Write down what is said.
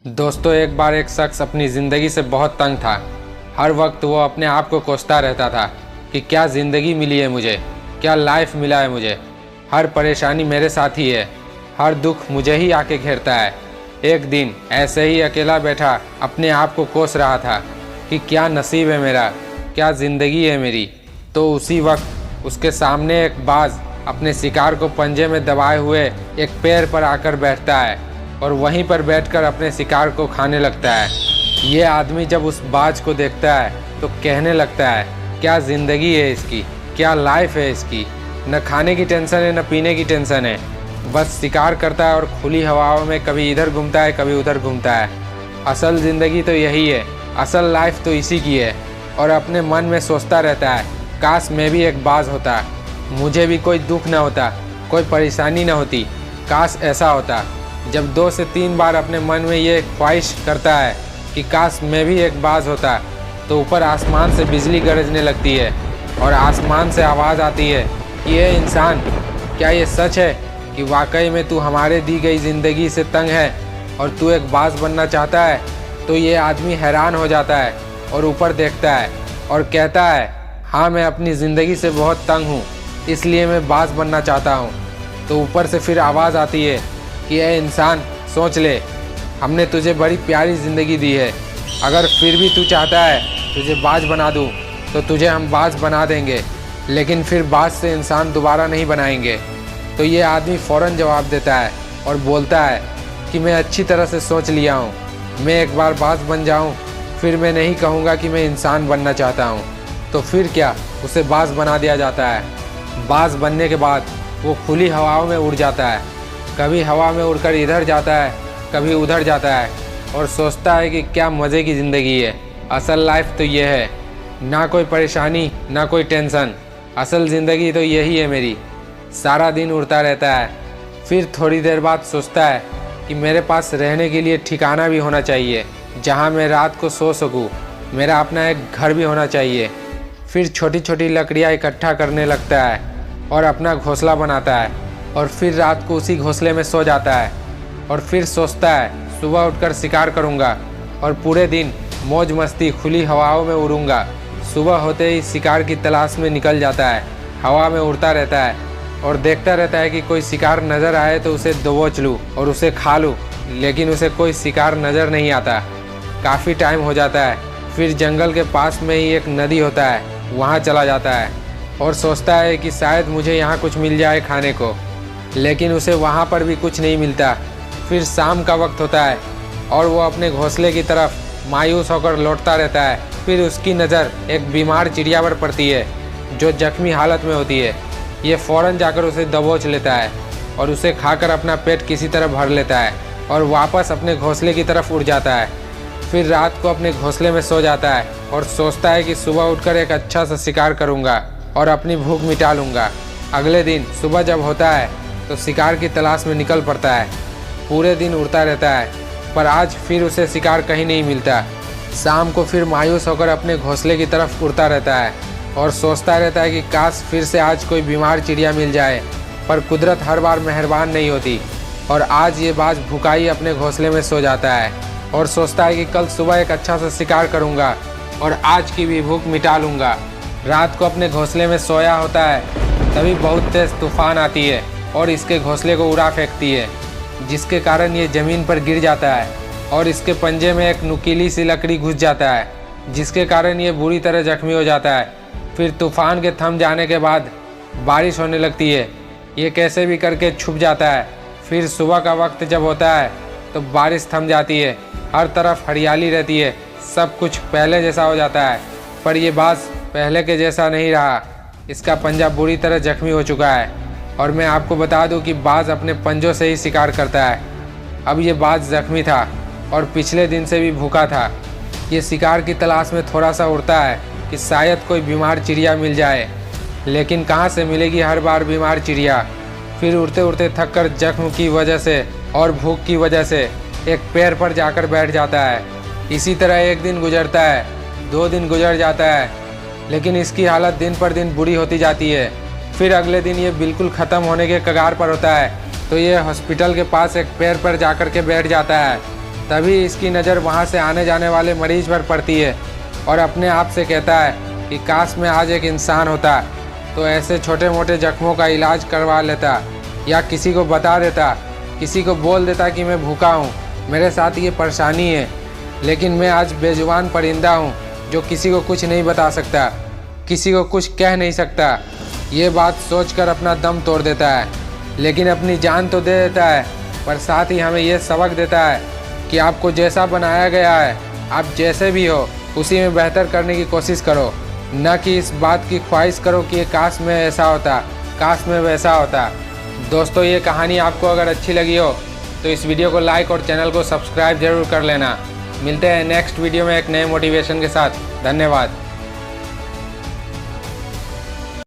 दोस्तों, एक बार एक शख्स अपनी ज़िंदगी से बहुत तंग था। हर वक्त वो अपने आप को कोसता रहता था कि क्या ज़िंदगी मिली है मुझे, क्या लाइफ मिला है मुझे। हर परेशानी मेरे साथ ही है, हर दुख मुझे ही आके घेरता है। एक दिन ऐसे ही अकेला बैठा अपने आप को कोस रहा था कि क्या नसीब है मेरा, क्या ज़िंदगी है मेरी। तो उसी वक्त उसके सामने एक बाज अपने शिकार को पंजे में दबाए हुए एक पेड़ पर आकर बैठता है और वहीं पर बैठकर अपने शिकार को खाने लगता है। ये आदमी जब उस बाज को देखता है तो कहने लगता है, क्या ज़िंदगी है इसकी, क्या लाइफ है इसकी। न खाने की टेंशन है, न पीने की टेंशन है, बस शिकार करता है और खुली हवाओं में कभी इधर घूमता है, कभी उधर घूमता है। असल ज़िंदगी तो यही है, असल लाइफ तो इसी की है। और अपने मन में सोचता रहता है, काश मैं भी एक बाज होता, मुझे भी कोई दुख न होता, कोई परेशानी न होती, काश ऐसा होता। जब 2 से 3 बार अपने मन में ये ख्वाहिश करता है कि काश मैं भी एक बाज होता, तो ऊपर आसमान से बिजली गरजने लगती है और आसमान से आवाज़ आती है कि ये इंसान, क्या ये सच है कि वाकई में तू हमारे दी गई ज़िंदगी से तंग है और तू एक बाज बनना चाहता है। तो ये आदमी हैरान हो जाता है और ऊपर देखता है और कहता है, हाँ, मैं अपनी ज़िंदगी से बहुत तंग हूँ, इसलिए मैं बाज बनना चाहता हूँ। तो ऊपर से फिर आवाज़ आती है कि ए इंसान, सोच ले, हमने तुझे बड़ी प्यारी ज़िंदगी दी है, अगर फिर भी तू चाहता है तुझे बाज बना दूँ तो तुझे हम बाज बना देंगे, लेकिन फिर बाज से इंसान दोबारा नहीं बनाएंगे। तो ये आदमी फ़ौरन जवाब देता है और बोलता है कि मैं अच्छी तरह से सोच लिया हूँ, मैं एक बार बाज बन जाऊँ फिर मैं नहीं कहूँगा कि मैं इंसान बनना चाहता हूँ। तो फिर क्या, उसे बाज बना दिया जाता है। बाज बनने के बाद वो खुली हवाओं में उड़ जाता है, कभी हवा में उड़कर इधर जाता है, कभी उधर जाता है और सोचता है कि क्या मज़े की ज़िंदगी है, असल लाइफ तो ये है, ना कोई परेशानी ना कोई टेंशन, असल ज़िंदगी तो यही है मेरी। सारा दिन उड़ता रहता है। फिर थोड़ी देर बाद सोचता है कि मेरे पास रहने के लिए ठिकाना भी होना चाहिए, जहाँ मैं रात को सो सकूँ, मेरा अपना एक घर भी होना चाहिए। फिर छोटी छोटी लकड़ियाँ इकट्ठा करने लगता है और अपना घोंसला बनाता है और फिर रात को उसी घोंसले में सो जाता है। और फिर सोचता है, सुबह उठकर शिकार करूँगा और पूरे दिन मौज मस्ती खुली हवाओं में उड़ूँगा। सुबह होते ही शिकार की तलाश में निकल जाता है, हवा में उड़ता रहता है और देखता रहता है कि कोई शिकार नज़र आए तो उसे दबोच लूँ और उसे खा लूँ, लेकिन उसे कोई शिकार नज़र नहीं आता। काफ़ी टाइम हो जाता है। फिर जंगल के पास में ही एक नदी होता है, वहाँ चला जाता है और सोचता है कि शायद मुझे यहाँ कुछ मिल जाए खाने को, लेकिन उसे वहाँ पर भी कुछ नहीं मिलता। फिर शाम का वक्त होता है और वो अपने घोंसले की तरफ मायूस होकर लौटता रहता है। फिर उसकी नज़र एक बीमार चिड़िया पर पड़ती है जो जख्मी हालत में होती है। ये फ़ौरन जाकर उसे दबोच लेता है और उसे खाकर अपना पेट किसी तरह भर लेता है और वापस अपने घोंसले की तरफ उड़ जाता है। फिर रात को अपने घोंसले में सो जाता है और सोचता है कि सुबह उठकर एक अच्छा सा शिकार करूँगा और अपनी भूख मिटा लूँगा। अगले दिन सुबह जब होता है तो शिकार की तलाश में निकल पड़ता है। पूरे दिन उड़ता रहता है, पर आज फिर उसे शिकार कहीं नहीं मिलता। शाम को फिर मायूस होकर अपने घोंसले की तरफ उड़ता रहता है और सोचता रहता है कि काश फिर से आज कोई बीमार चिड़िया मिल जाए, पर कुदरत हर बार मेहरबान नहीं होती और आज ये बाज भूखा ही अपने घोंसले में सो जाता है और सोचता है कि कल सुबह एक अच्छा सा शिकार करूँगा और आज की भी भूख मिटा लूँगा। रात को अपने घोंसले में सोया होता है, तभी बहुत तेज़ तूफान आती है और इसके घोंसले को उड़ा फेंकती है, जिसके कारण ये ज़मीन पर गिर जाता है और इसके पंजे में एक नुकीली सी लकड़ी घुस जाता है, जिसके कारण ये बुरी तरह जख्मी हो जाता है। फिर तूफान के थम जाने के बाद बारिश होने लगती है, ये कैसे भी करके छुप जाता है। फिर सुबह का वक्त जब होता है तो बारिश थम जाती है, हर तरफ हरियाली रहती है, सब कुछ पहले जैसा हो जाता है। पर ये बाज पहले के जैसा नहीं रहा, इसका पंजा बुरी तरह जख्मी हो चुका है। और मैं आपको बता दूं कि बाज अपने पंजों से ही शिकार करता है। अब ये बाज जख्मी था और पिछले दिन से भी भूखा था। ये शिकार की तलाश में थोड़ा सा उड़ता है कि शायद कोई बीमार चिड़िया मिल जाए, लेकिन कहाँ से मिलेगी हर बार बीमार चिड़िया। फिर उड़ते उड़ते थक कर जख्म की वजह से और भूख की वजह से एक पेड़ पर जाकर बैठ जाता है। इसी तरह एक दिन गुजरता है, 2 दिन गुजर जाता है, लेकिन इसकी हालत दिन पर दिन बुरी होती जाती है। फिर अगले दिन ये बिल्कुल ख़त्म होने के कगार पर होता है, तो ये हॉस्पिटल के पास एक पेड़ पर जाकर के बैठ जाता है तभी इसकी नज़र वहाँ से आने जाने वाले मरीज पर पड़ती है और अपने आप से कहता है कि काश मैं आज एक इंसान होता तो ऐसे छोटे मोटे जख्मों का इलाज करवा लेता, या किसी को बता देता, किसी को बोल देता कि मैं भूखा हूँ, मेरे साथ ये परेशानी है। लेकिन मैं आज बेजुबान परिंदा हूँ जो किसी को कुछ नहीं बता सकता, किसी को कुछ कह नहीं सकता। ये बात सोचकर अपना दम तोड़ देता है, लेकिन अपनी जान तो दे देता है, पर साथ ही हमें ये सबक देता है कि आपको जैसा बनाया गया है, आप जैसे भी हो उसी में बेहतर करने की कोशिश करो, न कि इस बात की ख्वाहिश करो कि काश मैं ऐसा होता, काश मैं वैसा होता। दोस्तों, ये कहानी आपको अगर अच्छी लगी हो तो इस वीडियो को लाइक और चैनल को सब्सक्राइब जरूर कर लेना। मिलते हैं नेक्स्ट वीडियो में एक नए मोटिवेशन के साथ। धन्यवाद।